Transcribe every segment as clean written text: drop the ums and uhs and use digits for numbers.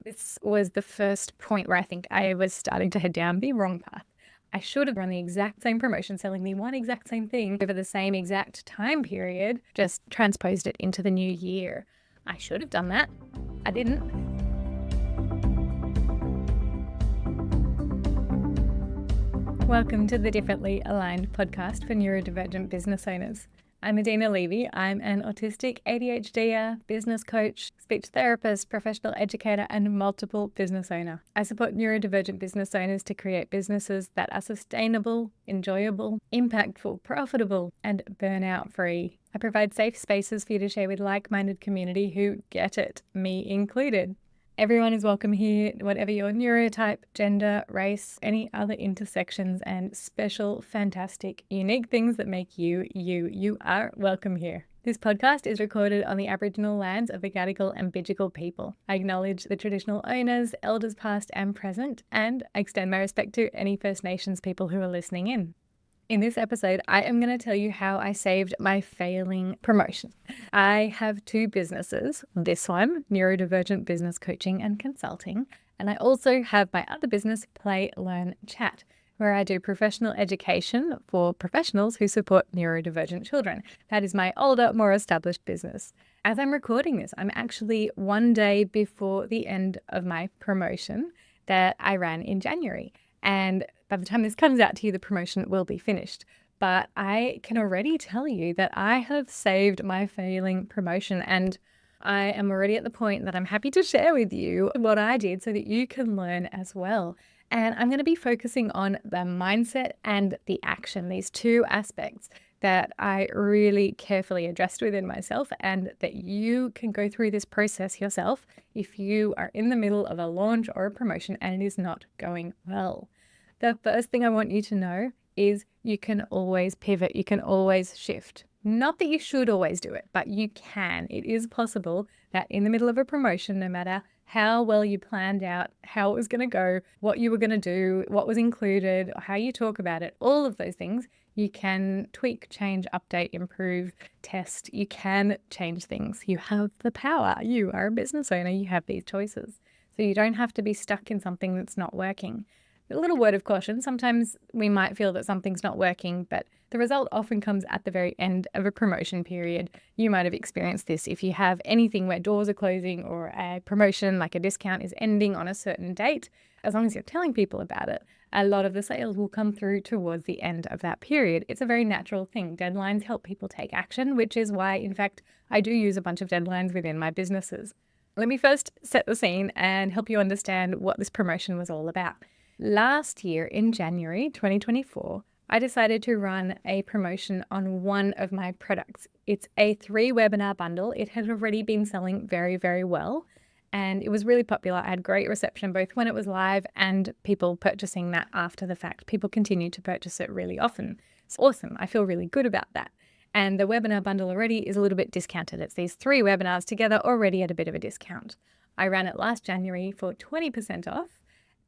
This was the first point where I think I was starting to head down the wrong path. I should have run the exact same promotion, selling the one exact same thing over the same exact time period, just transposed it into the new year. I should have done that. I didn't. Welcome to the Differently Aligned podcast for neurodivergent business owners. I'm Adina Levy. I'm an autistic ADHDer, business coach, speech therapist, professional educator, and multiple business owner. I support neurodivergent business owners to create businesses that are sustainable, enjoyable, impactful, profitable, and burnout free. I provide safe spaces for you to share with like-minded community who get it, me included. Everyone is welcome here, whatever your neurotype, gender, race, any other intersections and special, fantastic, unique things that make you, you are welcome here. This podcast is recorded on the Aboriginal lands of the Gadigal and Bidjigal people. I acknowledge the traditional owners, elders past and present, and I extend my respect to any First Nations people who are listening in. In this episode, I am going to tell you how I saved my failing promotion. I have two businesses, this one, Neurodivergent Business Coaching and Consulting, and I also have my other business, Play, Learn, Chat, where I do professional education for professionals who support neurodivergent children. That is my older, more established business. As I'm recording this, I'm actually one day before the end of my promotion that I ran in January. And by the time this comes out to you, the promotion will be finished. But I can already tell you that I have saved my failing promotion, and I am already at the point that I'm happy to share with you what I did so that you can learn as well. And I'm going to be focusing on the mindset and the action, these two aspects that I really carefully addressed within myself, and that you can go through this process yourself if you are in the middle of a launch or a promotion and it is not going well. The first thing I want you to know is you can always pivot, you can always shift. Not that you should always do it, but you can. It is possible that in the middle of a promotion, no matter how well you planned out how it was going to go, what you were going to do, what was included, how you talk about it, all of those things, you can tweak, change, update, improve, test. You can change things. You have the power. You are a business owner. You have these choices. So you don't have to be stuck in something that's not working. A little word of caution, sometimes we might feel that something's not working, but the result often comes at the very end of a promotion period. You might have experienced this if you have anything where doors are closing or a promotion like a discount is ending on a certain date. As long as you're telling people about it, a lot of the sales will come through towards the end of that period. It's a very natural thing. Deadlines help people take action, which is why, in fact, I do use a bunch of deadlines within my businesses. Let me first set the scene and help you understand what this promotion was all about. Last year in January 2024, I decided to run a promotion on one of my products. It's a 3-webinar bundle. It had already been selling very, very well, and it was really popular. I had great reception both when it was live and people purchasing that after the fact. People continue to purchase it really often. It's awesome. I feel really good about that. And the webinar bundle already is a little bit discounted. It's these 3 webinars together already at a bit of a discount. I ran it last January for 20% off.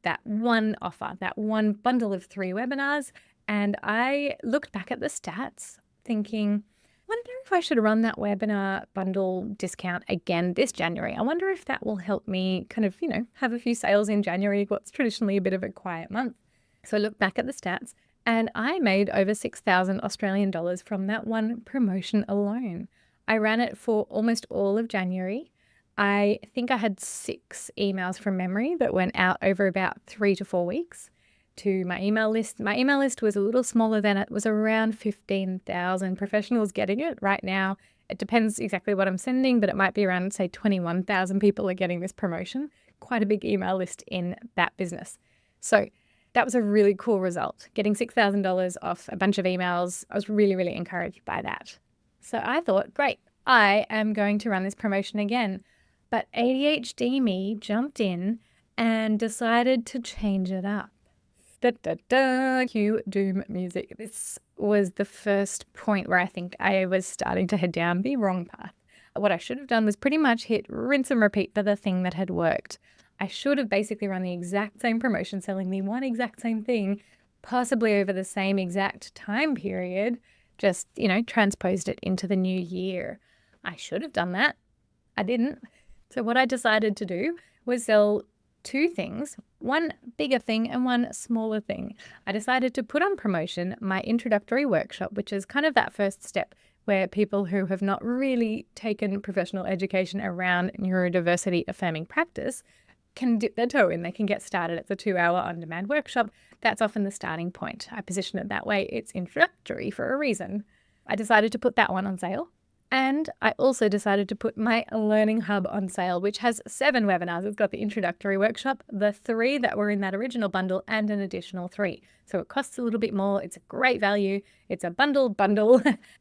That one offer, that one bundle of 3 webinars. And I looked back at the stats thinking, I wonder if I should run that webinar bundle discount again this January. I wonder if that will help me kind of, have a few sales in January, what's traditionally a bit of a quiet month. So I looked back at the stats and I made over 6,000 Australian dollars from that one promotion alone. I ran it for almost all of January. I think I had 6 emails from memory that went out over about 3 to 4 weeks to my email list. My email list was a little smaller than it was around 15,000 professionals getting it right now. It depends exactly what I'm sending, but it might be around, say, 21,000 people are getting this promotion. Quite a big email list in that business. So that was a really cool result. Getting $6,000 off a bunch of emails, I was really, really encouraged by that. So I thought, great, I am going to run this promotion again. But ADHD me jumped in and decided to change it up. Cue doom music. This was the first point where I think I was starting to head down the wrong path. What I should have done was pretty much hit rinse and repeat for the thing that had worked. I should have basically run the exact same promotion, selling the one exact same thing, possibly over the same exact time period, just, transposed it into the new year. I should have done that. I didn't. So what I decided to do was sell two things, one bigger thing and one smaller thing. I decided to put on promotion my introductory workshop, which is kind of that first step where people who have not really taken professional education around neurodiversity affirming practice can dip their toe in. They can get started. It's a 2-hour on-demand workshop. That's often the starting point. I position it that way. It's introductory for a reason. I decided to put that one on sale. And I also decided to put my Learning Hub on sale, which has 7 webinars. It's got the introductory workshop, the 3 that were in that original bundle, and an additional 3. So it costs a little bit more. It's a great value. It's a bundle,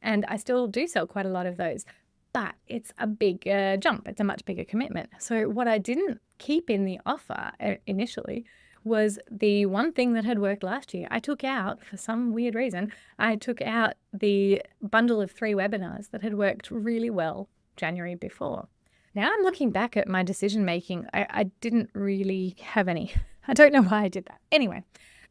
and I still do sell quite a lot of those. But it's a big jump. It's a much bigger commitment. So what I didn't keep in the offer initially was the one thing that had worked last year. I took out, for some weird reason, I took out the bundle of 3 webinars that had worked really well January before. Now I'm looking back at my decision making. I didn't really have any. I don't know why I did that. Anyway,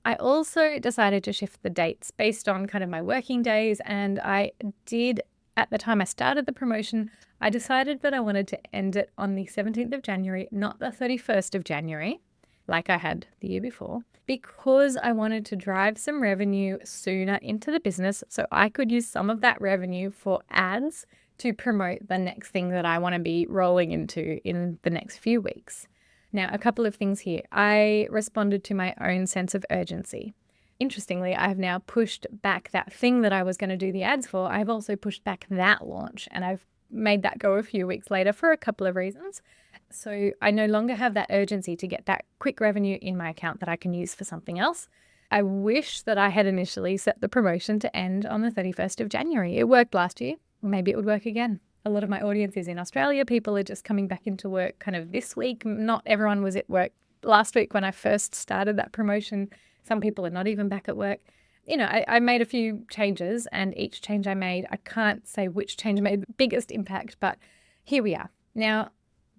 I also decided to shift the dates based on kind of my working days, and I did. At the time I started the promotion, I decided that I wanted to end it on the 17th of January, not the 31st of January, like I had the year before, because I wanted to drive some revenue sooner into the business so I could use some of that revenue for ads to promote the next thing that I want to be rolling into in the next few weeks. Now, a couple of things here. I responded to my own sense of urgency. Interestingly, I've now pushed back that thing that I was going to do the ads for. I've also pushed back that launch, and I've made that go a few weeks later for a couple of reasons. So I no longer have that urgency to get that quick revenue in my account that I can use for something else. I wish that I had initially set the promotion to end on the 31st of January. It worked last year. Maybe it would work again. A lot of my audience is in Australia. People are just coming back into work kind of this week. Not everyone was at work last week when I first started that promotion. Some people are not even back at work. You know, I made a few changes, and each change I made, I can't say which change made the biggest impact, but here we are. Now,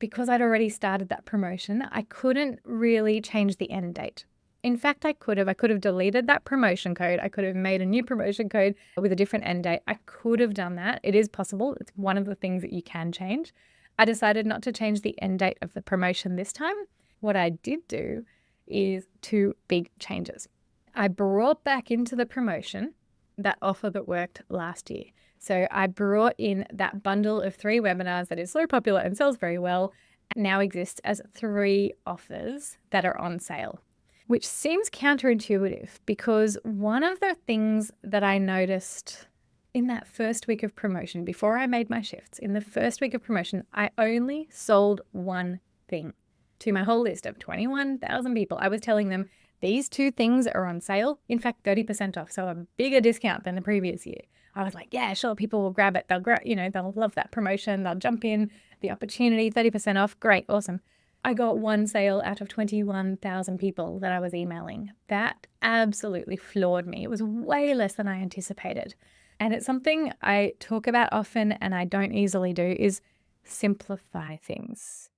because I'd already started that promotion, I couldn't really change the end date. In fact, I could have deleted that promotion code. I could have made a new promotion code with a different end date. I could have done that. It is possible. It's one of the things that you can change. I decided not to change the end date of the promotion this time. What I did do is 2 big changes. I brought back into the promotion that offer that worked last year. So I brought in that bundle of 3 webinars that is so popular and sells very well, now exists as 3 offers that are on sale, which seems counterintuitive because one of the things that I noticed in that first week of promotion, before I made my shifts, in the first week of promotion, I only sold one thing to my whole list of 21,000 people. I was telling them these 2 things are on sale. In fact, 30% off. So a bigger discount than the previous year. I was like, yeah, sure. People will grab it. They'll love that promotion. They'll jump in the opportunity, 30% off. Great. Awesome. I got 1 sale out of 21,000 people that I was emailing. That absolutely floored me. It was way less than I anticipated. And it's something I talk about often and I don't easily do is simplify things.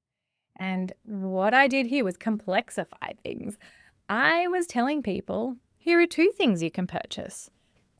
And what I did here was complexify things. I was telling people, here are 2 things you can purchase.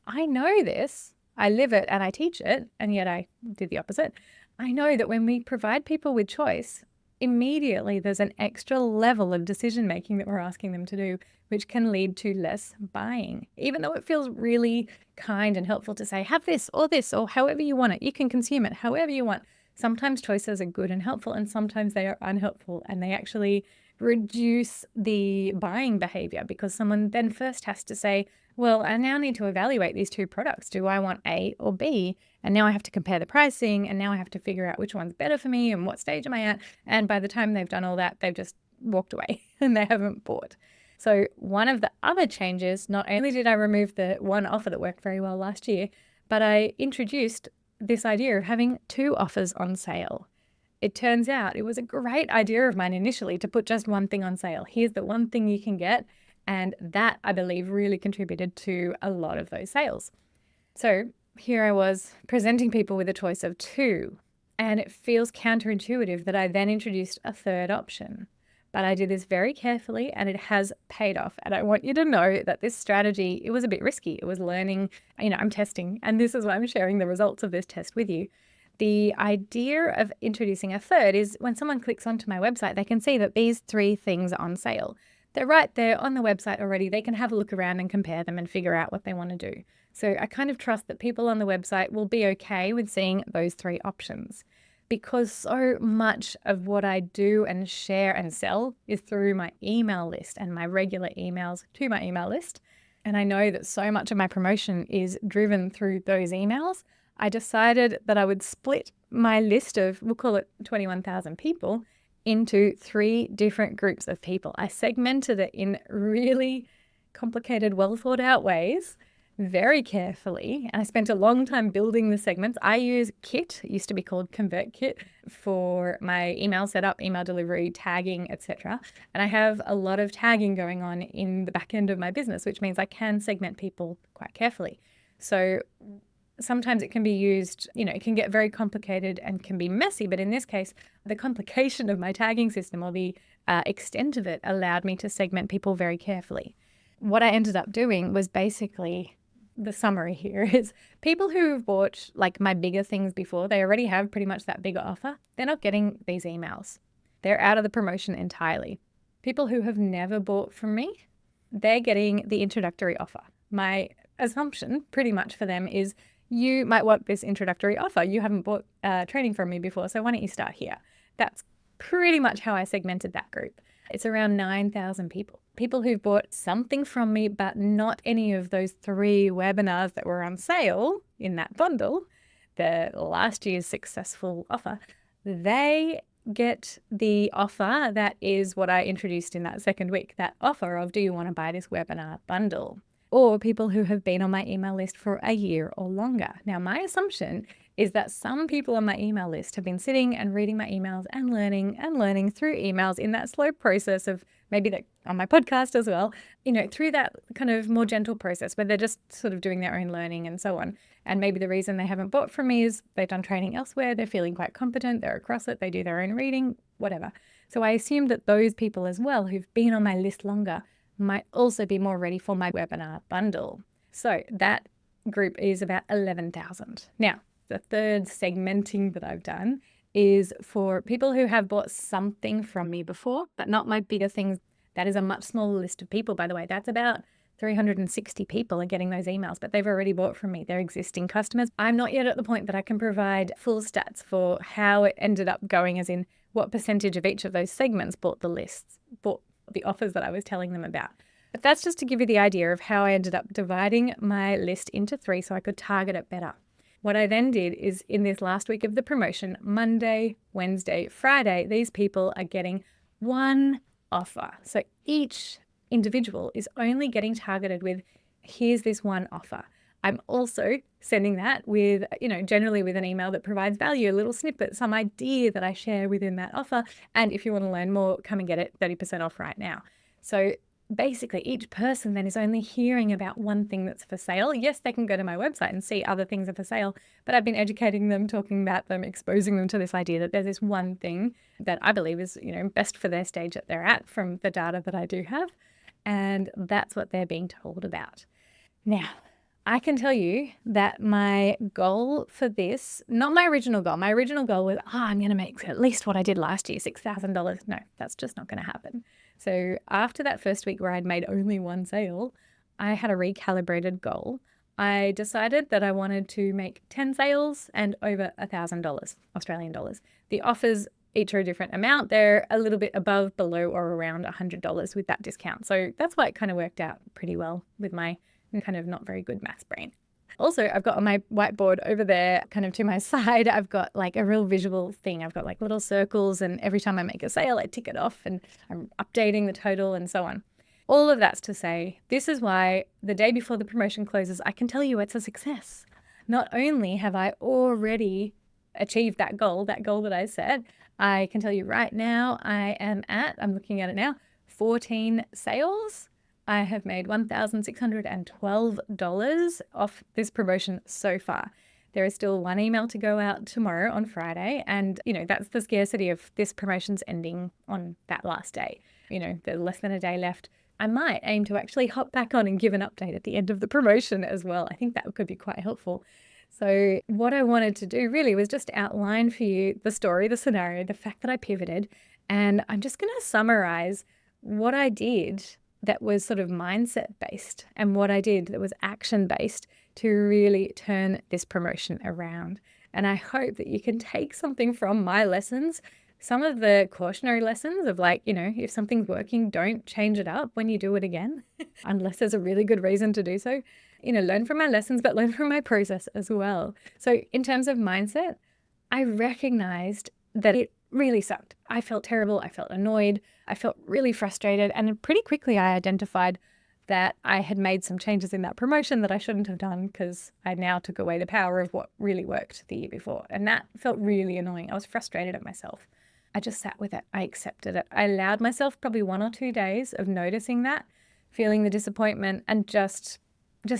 I know this. I live it and I teach it, and yet I did the opposite. I know that when we provide people with choice, immediately there's an extra level of decision making that we're asking them to do, which can lead to less buying. Even though it feels really kind and helpful to say, have this, or however you want it. You can consume it however you want. Sometimes choices are good and helpful, and sometimes they are unhelpful, and they actually reduce the buying behavior because someone then first has to say, well, I now need to evaluate these 2 products. Do I want A or B? And now I have to compare the pricing, and now I have to figure out which one's better for me and what stage am I at. And by the time they've done all that, they've just walked away and they haven't bought. So one of the other changes, not only did I remove the one offer that worked very well last year, but I introduced this idea of having 2 offers on sale. It turns out it was a great idea of mine initially to put just one thing on sale. Here's the one thing you can get. And that, I believe, really contributed to a lot of those sales. So here I was presenting people with a choice of 2. And it feels counterintuitive that I then introduced a 3rd option. But I did this very carefully and it has paid off. And I want you to know that this strategy, it was a bit risky. It was learning, I'm testing. And this is why I'm sharing the results of this test with you. The idea of introducing a third is when someone clicks onto my website, they can see that these 3 things are on sale. They're right there on the website already. They can have a look around and compare them and figure out what they want to do. So I kind of trust that people on the website will be okay with seeing those 3 options, because so much of what I do and share and sell is through my email list and my regular emails to my email list. And I know that so much of my promotion is driven through those emails. I decided that I would split my list of, we'll call it 21,000 people, into 3 different groups of people. I segmented it in really complicated, well thought out ways, very carefully. And I spent a long time building the segments. I use Kit, it used to be called ConvertKit, for my email setup, email delivery, tagging, etc. And I have a lot of tagging going on in the back end of my business, which means I can segment people quite carefully. So sometimes it can be used, it can get very complicated and can be messy. But in this case, the complication of my tagging system, or the extent of it, allowed me to segment people very carefully. What I ended up doing was basically, the summary here is, people who have bought like my bigger things before, they already have pretty much that bigger offer. They're not getting these emails. They're out of the promotion entirely. People who have never bought from me, they're getting the introductory offer. My assumption pretty much for them is, you might want this introductory offer. You haven't bought training from me before, so why don't you start here? That's pretty much how I segmented that group. It's around 9,000 people. People who've bought something from me, but not any of those 3 webinars that were on sale in that bundle, the last year's successful offer, they get the offer that is what I introduced in that second week, that offer of, do you want to buy this webinar bundle? Or people who have been on my email list for a year or longer. Now, my assumption is that some people on my email list have been sitting and reading my emails and learning through emails in that slow process of, maybe that on my podcast as well, through that kind of more gentle process where they're just sort of doing their own learning and so on. And maybe the reason they haven't bought from me is they've done training elsewhere, they're feeling quite competent, they're across it, they do their own reading, whatever. So I assume that those people as well who've been on my list longer might also be more ready for my webinar bundle. So that group is about 11,000. Now, the third segmenting that I've done is for people who have bought something from me before, but not my bigger things. That is a much smaller list of people, by the way. That's about 360 people are getting those emails, but they've already bought from me. They're existing customers. I'm not yet at the point that I can provide full stats for how it ended up going, as in what percentage of each of those segments bought the offers that I was telling them about. But that's just to give you the idea of how I ended up dividing my list into 3 so I could target it better. What I then did is, in this last week of the promotion, Monday, Wednesday, Friday, these people are getting 1 offer. So each individual is only getting targeted with, here's this 1 offer. I'm also sending that with, generally with an email that provides value, a little snippet, some idea that I share within that offer. And if you want to learn more, come and get it 30% off right now. So basically each person then is only hearing about 1 thing that's for sale. Yes, they can go to my website and see other things are for sale, but I've been educating them, talking about them, exposing them to this idea that there's this 1 thing that I believe is, best for their stage that they're at from the data that I do have. And that's what they're being told about. Now, I can tell you that my goal for this, not my original goal was, I'm going to make at least what I did last year, $6,000. No, that's just not going to happen. So after that first week where I'd made only 1 sale, I had a recalibrated goal. I decided that I wanted to make 10 sales and over $1,000 Australian dollars. The offers each are a different amount. They're a little bit above, below, or around $100 with that discount. So that's why it kind of worked out pretty well with my kind of not very good maths brain. Also, I've got on my whiteboard over there, kind of to my side, I've got like a real visual thing. I've got like little circles, and every time I make a sale, I tick it off and I'm updating the total and so on. All of that's to say, this is why the day before the promotion closes, I can tell you it's a success. Not only have I already achieved that goal that I set, I can tell you right now, I'm looking at it now, 14 sales. I have made $1,612 off this promotion so far. There is still 1 email to go out tomorrow on Friday. And, that's the scarcity of this promotion's ending on that last day. There's less than a day left. I might aim to actually hop back on and give an update at the end of the promotion as well. I think that could be quite helpful. So what I wanted to do really was just outline for you the story, the scenario, the fact that I pivoted, and I'm just going to summarize what I did that was sort of mindset based and what I did that was action based to really turn this promotion around. And I hope that you can take something from my lessons, some of the cautionary lessons of like, if something's working, don't change it up when you do it again, unless there's a really good reason to do so. Learn from my lessons, but learn from my process as well. So in terms of mindset, I recognized that it really sucked. I felt terrible. I felt annoyed. I felt really frustrated. And pretty quickly I identified that I had made some changes in that promotion that I shouldn't have done because I now took away the power of what really worked the year before. And that felt really annoying. I was frustrated at myself. I just sat with it. I accepted it. I allowed myself probably 1 or 2 days of noticing that, feeling the disappointment, and just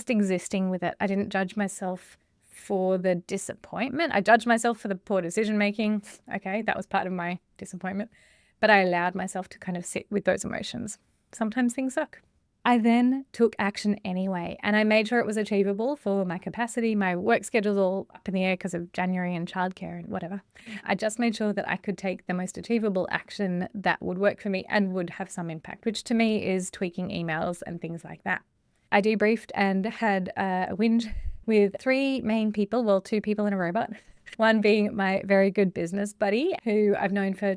existing with it. I didn't judge myself for the disappointment. I judged myself for the poor decision making. Okay, that was part of my disappointment. But I allowed myself to kind of sit with those emotions. Sometimes things suck. I then took action anyway, and I made sure it was achievable for my capacity. My work schedule's all up in the air because of January and childcare and whatever. I just made sure that I could take the most achievable action that would work for me and would have some impact, which to me is tweaking emails and things like that. I debriefed and had a whinge with 3 main people, well, 2 people and a robot. One being my very good business buddy, who I've known for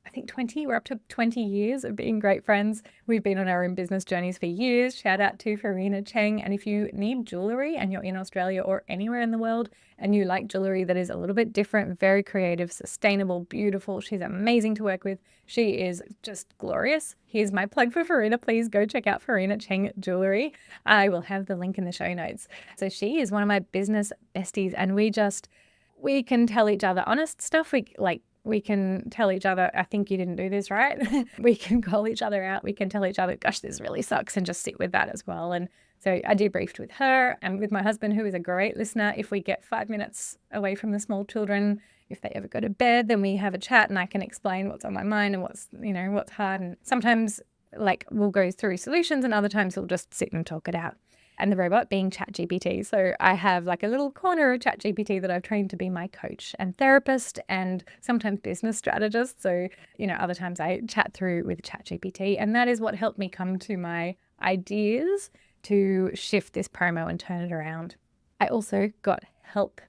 I think we're up to 20 years of being great friends. We've been on our own business journeys for years. Shout out to Farina Cheng. And if you need jewelry and you're in Australia or anywhere in the world and you like jewelry that is a little bit different, very creative, sustainable, beautiful, she's amazing to work with. She is just glorious. Here's my plug for Farina. Please go check out Farina Cheng Jewelry. I will have the link in the show notes. So she is one of my business besties, and we can tell each other honest stuff. We can tell each other, I think you didn't do this right. We can call each other out. We can tell each other, gosh, this really sucks, and just sit with that as well. And so I debriefed with her and with my husband, who is a great listener. If we get 5 minutes away from the small children, if they ever go to bed, then we have a chat and I can explain what's on my mind and what's hard. And sometimes we'll go through solutions, and other times we'll just sit and talk it out. And the robot being ChatGPT. So I have a little corner of ChatGPT that I've trained to be my coach and therapist and sometimes business strategist. So, other times I chat through with ChatGPT, and that is what helped me come to my ideas to shift this promo and turn it around. I also got help.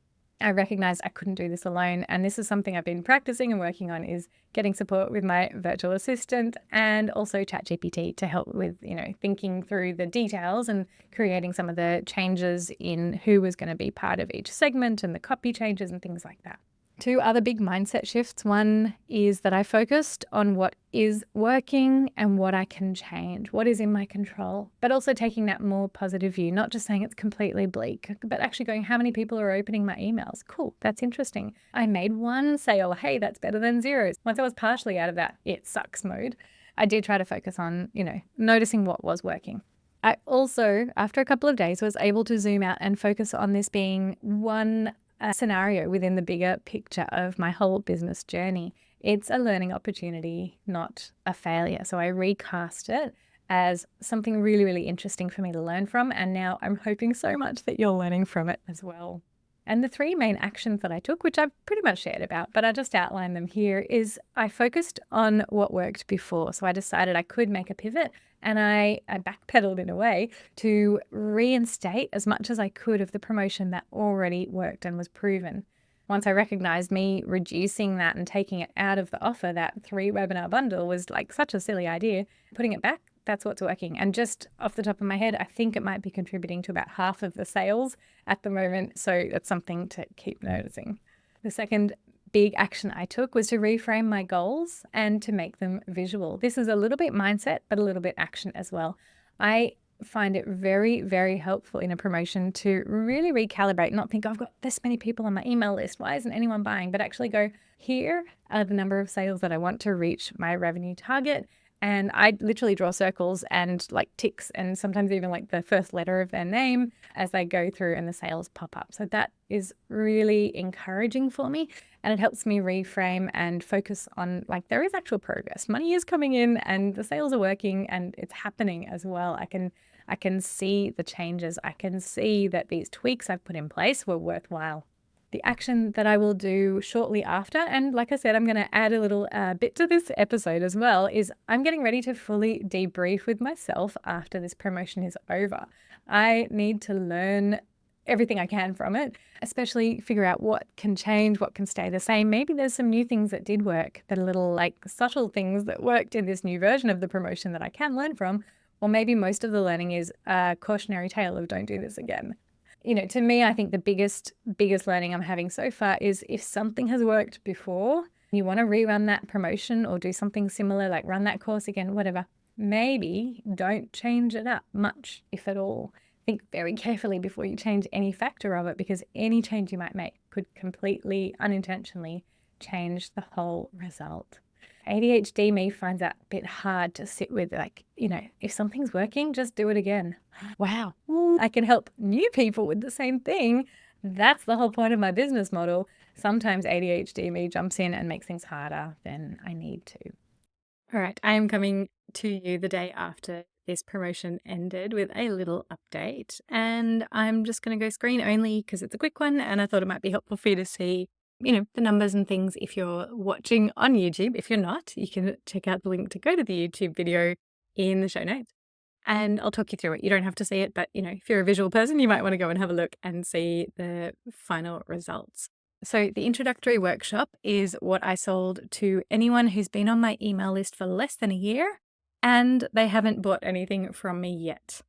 I recognized I couldn't do this alone. And this is something I've been practicing and working on, is getting support with my virtual assistant and also ChatGPT to help with, thinking through the details and creating some of the changes in who was going to be part of each segment and the copy changes and things like that. 2 other big mindset shifts. One is that I focused on what is working and what I can change, what is in my control, but also taking that more positive view, not just saying it's completely bleak, but actually going, how many people are opening my emails? Cool, that's interesting. I made 1 sale. Hey, that's better than 0. Once I was partially out of that it sucks mode, I did try to focus on, noticing what was working. I also, after a couple of days, was able to zoom out and focus on this being one scenario within the bigger picture of my whole business journey. It's a learning opportunity, not a failure. So I recast it as something really, really interesting for me to learn from. And now I'm hoping so much that you're learning from it as well. And the 3 main actions that I took, which I've pretty much shared about, but I just outlined them here, is I focused on what worked before. So I decided I could make a pivot, and I backpedaled in a way to reinstate as much as I could of the promotion that already worked and was proven. Once I recognized me reducing that and taking it out of the offer, that 3 webinar bundle was such a silly idea, putting it back, that's what's working. And just off the top of my head, I think it might be contributing to about half of the sales at the moment. So that's something to keep noticing. The second big action I took was to reframe my goals and to make them visual. This is a little bit mindset, but a little bit action as well. I find it very, very helpful in a promotion to really recalibrate, not think, I've got this many people on my email list, why isn't anyone buying? But actually go, here are the number of sales that I want to reach my revenue target, And I literally draw circles and like ticks and sometimes even like the first letter of their name as they go through and the sales pop up. So that is really encouraging for me, and it helps me reframe and focus on like there is actual progress. Money is coming in and the sales are working and it's happening as well. I can see the changes. I can see that these tweaks I've put in place were worthwhile. The action that I will do shortly after, and like I said, I'm going to add a little bit to this episode as well, is I'm getting ready to fully debrief with myself after this promotion is over. I need to learn everything I can from it, especially figure out what can change, what can stay the same. Maybe there's some new things that did work, that are little like subtle things that worked in this new version of the promotion that I can learn from. Or maybe most of the learning is a cautionary tale of don't do this again. To me, I think the biggest learning I'm having so far is if something has worked before, you want to rerun that promotion or do something similar, like run that course again, whatever, maybe don't change it up much, if at all. Think very carefully before you change any factor of it, because any change you might make could completely unintentionally change the whole result. ADHD me finds that a bit hard to sit with, if something's working, just do it again. Wow. I can help new people with the same thing. That's the whole point of my business model. Sometimes ADHD me jumps in and makes things harder than I need to. All right. I am coming to you the day after this promotion ended with a little update, and I'm just going to go screen only because it's a quick one and I thought it might be helpful for you to see the numbers and things if you're watching on YouTube. If you're not, you can check out the link to go to the YouTube video in the show notes and I'll talk you through it. You don't have to see it, but if you're a visual person, you might want to go and have a look and see the final results. So the introductory workshop is what I sold to anyone who's been on my email list for less than a year and they haven't bought anything from me yet.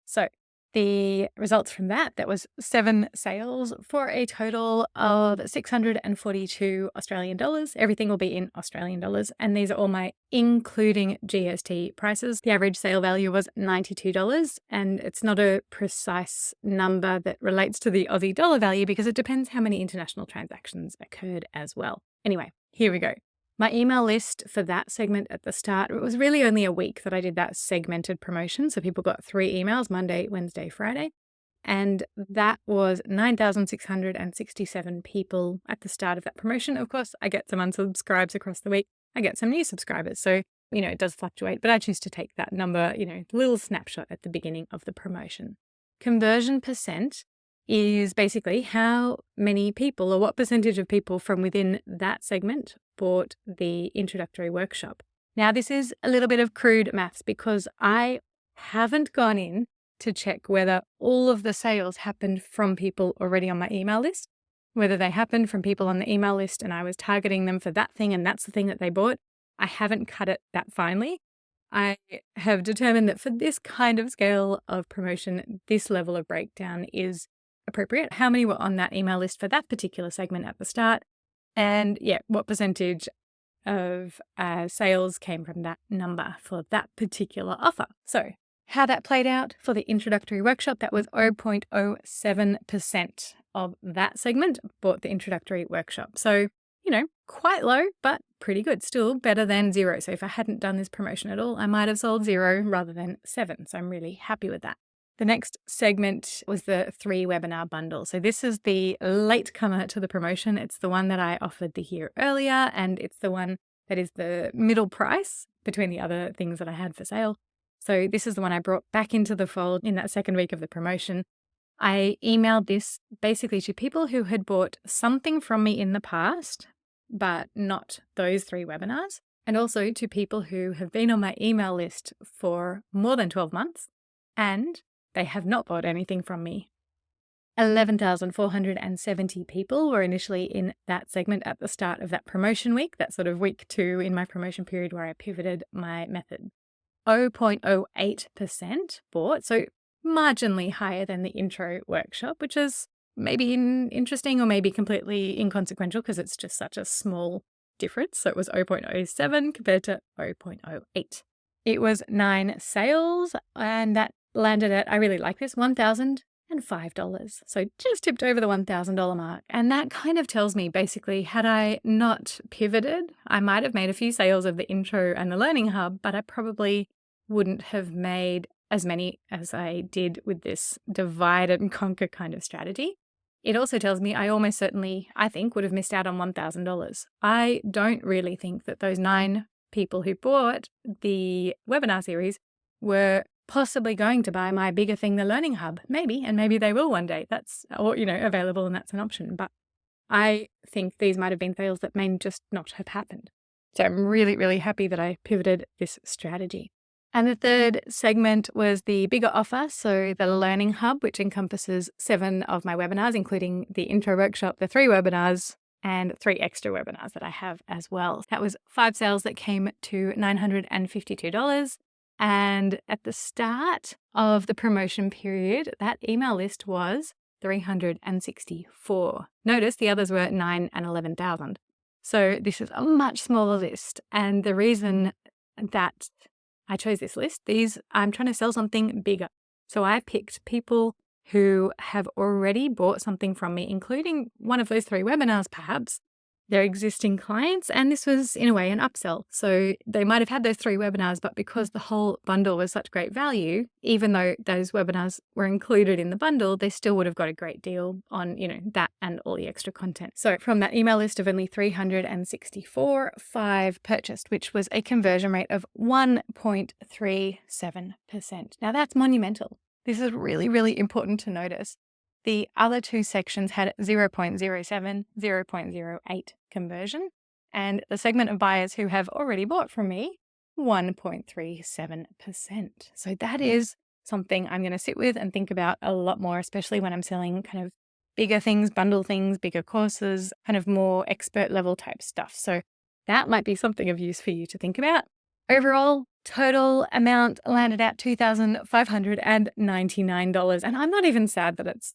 So the results from that was 7 sales for a total of 642 Australian dollars. Everything will be in Australian dollars. And these are all my including GST prices. The average sale value was $92. And it's not a precise number that relates to the Aussie dollar value because it depends how many international transactions occurred as well. Anyway, here we go. My email list for that segment at the start, it was really only a week that I did that segmented promotion. So people got 3 emails, Monday, Wednesday, Friday. And that was 9,667 people at the start of that promotion. Of course, I get some unsubscribes across the week. I get some new subscribers. So, it does fluctuate, but I choose to take that number, little snapshot at the beginning of the promotion. Conversion percent is basically how many people or what percentage of people from within that segment bought the introductory workshop. Now, this is a little bit of crude maths because I haven't gone in to check whether all of the sales happened from people already on my email list, whether they happened from people on the email list and I was targeting them for that thing and that's the thing that they bought. I haven't cut it that finely. I have determined that for this kind of scale of promotion, this level of breakdown is appropriate. How many were on that email list for that particular segment at the start? And what percentage of sales came from that number for that particular offer? So how that played out for the introductory workshop, that was 0.07% of that segment bought the introductory workshop. So, quite low, but pretty good. Still better than 0. So if I hadn't done this promotion at all, I might have sold 0 rather than 7. So I'm really happy with that. The next segment was the 3 webinar bundle. So this is the latecomer to the promotion. It's the one that I offered the year earlier, and it's the one that is the middle price between the other things that I had for sale. So this is the one I brought back into the fold in that second week of the promotion. I emailed this basically to people who had bought something from me in the past, but not those 3 webinars, and also to people who have been on my email list for more than 12 months, and they have not bought anything from me. 11,470 people were initially in that segment at the start of that promotion week, that sort of week 2 in my promotion period where I pivoted my method. 0.08% bought, so marginally higher than the intro workshop, which is maybe interesting or maybe completely inconsequential because it's just such a small difference. So it was 0.07 compared to 0.08. It was 9 sales, and that landed at, I really like this, $1,000 So just tipped over the $1,000 mark. And that kind of tells me basically, had I not pivoted, I might have made a few sales of the intro and the learning hub, but I probably wouldn't have made as many as I did with this divide and conquer kind of strategy. It also tells me I almost certainly, I think, would have missed out on $1,000. I don't really think that those 9 people who bought the webinar series were possibly going to buy my bigger thing, the learning hub. Maybe, and maybe they will one day. That's, or, available, and that's an option. But I think these might have been sales that may just not have happened. So I'm really, really happy that I pivoted this strategy. And the third segment was the bigger offer. So the learning hub, which encompasses 7 of my webinars, including the intro workshop, the 3 webinars, and 3 extra webinars that I have as well. That was 5 sales that came to $952. And at the start of the promotion period, that email list was 364. Notice the others were 9 and 11,000. So this is a much smaller list. And the reason that I chose this list, I'm trying to sell something bigger. So I picked people who have already bought something from me, including one of those 3 webinars, perhaps. They're existing clients, and this was in a way an upsell. So they might have had those 3 webinars, but because the whole bundle was such great value, even though those webinars were included in the bundle, they still would have got a great deal on, that and all the extra content. So from that email list of only 364, 5 purchased, which was a conversion rate of 1.37%. Now that's monumental. This is really, really important to notice. The other 2 sections had 0.07, 0.08 conversion, and the segment of buyers who have already bought from me, 1.37%. So that is something I'm going to sit with and think about a lot more, especially when I'm selling kind of bigger things, bundle things, bigger courses, kind of more expert level type stuff. So that might be something of use for you to think about. Overall, total amount landed at $2,599. And I'm not even sad that it's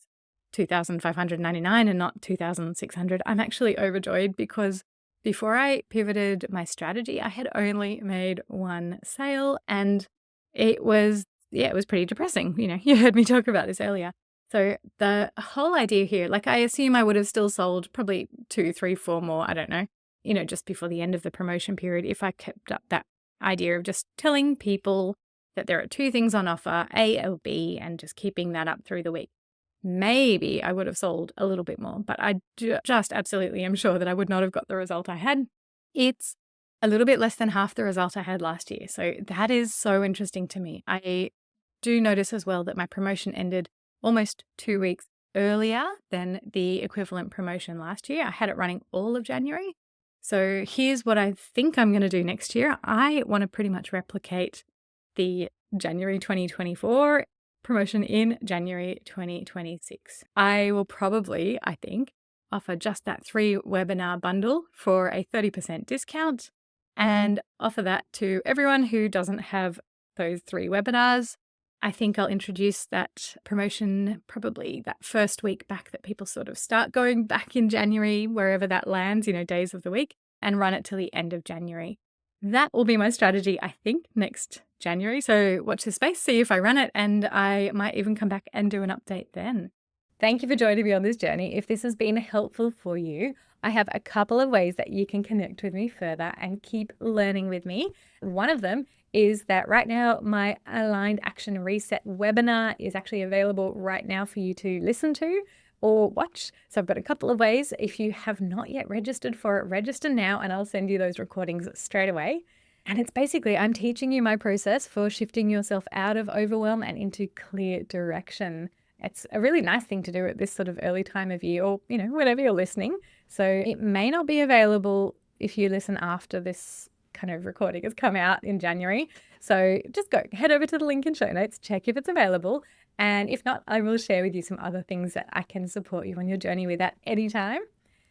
$2,599 and not $2,600. I'm actually overjoyed because before I pivoted my strategy, I had only made 1 sale, and it was pretty depressing. You heard me talk about this earlier. So the whole idea here, I assume I would have still sold probably 2, 3, 4 more, I don't know, just before the end of the promotion period, if I kept up that idea of just telling people that there are 2 things on offer, A or B, and just keeping that up through the week. Maybe I would have sold a little bit more, but I just absolutely am sure that I would not have got the result I had. It's a little bit less than half the result I had last year. So that is so interesting to me. I do notice as well that my promotion ended almost 2 weeks earlier than the equivalent promotion last year. I had it running all of January. So here's what I think I'm going to do next year. I want to pretty much replicate the January 2024 promotion in January 2026. I will probably, I think, offer just that 3 webinar bundle for a 30% discount and offer that to everyone who doesn't have those 3 webinars. I think I'll introduce that promotion probably that first week back that people sort of start going back in January, wherever that lands, days of the week, and run it till the end of January. That will be my strategy, I think, next January. So watch this space, see if I run it, and I might even come back and do an update then. Thank you for joining me on this journey. If this has been helpful for you, I have a couple of ways that you can connect with me further and keep learning with me. One of them is that right now my Aligned Action Reset webinar is actually available right now for you to listen to or watch. So I've got a couple of ways. If you have not yet registered for it, register now and I'll send you those recordings straight away. And it's basically, I'm teaching you my process for shifting yourself out of overwhelm and into clear direction. It's a really nice thing to do at this sort of early time of year or, whenever you're listening. So it may not be available if you listen after this kind of recording has come out in January. So just head over to the link in show notes, check if it's available. And if not, I will share with you some other things that I can support you on your journey with at any time.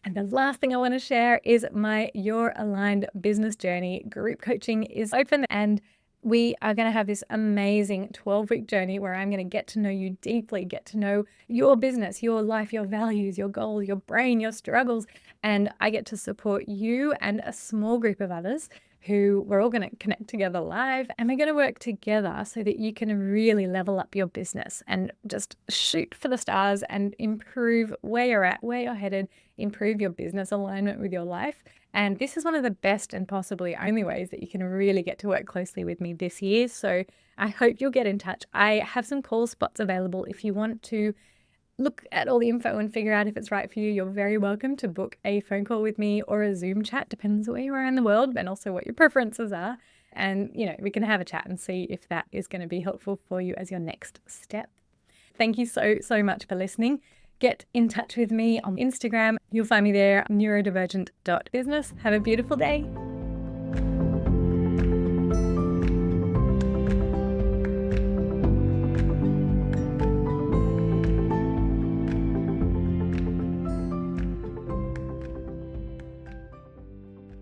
And the last thing I want to share is my Your Aligned Business Journey group coaching is open, and we are going to have this amazing 12-week journey where I'm going to get to know you deeply, get to know your business, your life, your values, your goals, your brain, your struggles. And I get to support you and a small group of others who we're all going to connect together live, and we're going to work together so that you can really level up your business and just shoot for the stars and improve where you're at, where you're headed, improve your business alignment with your life. And this is one of the best and possibly only ways that you can really get to work closely with me this year. So I hope you'll get in touch. I have some call spots available if you want to look at all the info and figure out if it's right for you. You're very welcome to book a phone call with me or a Zoom chat, depends where you are in the world and also what your preferences are. And, we can have a chat and see if that is going to be helpful for you as your next step. Thank you so much for listening. Get in touch with me on Instagram. You'll find me there, neurodivergent.business. Have a beautiful day.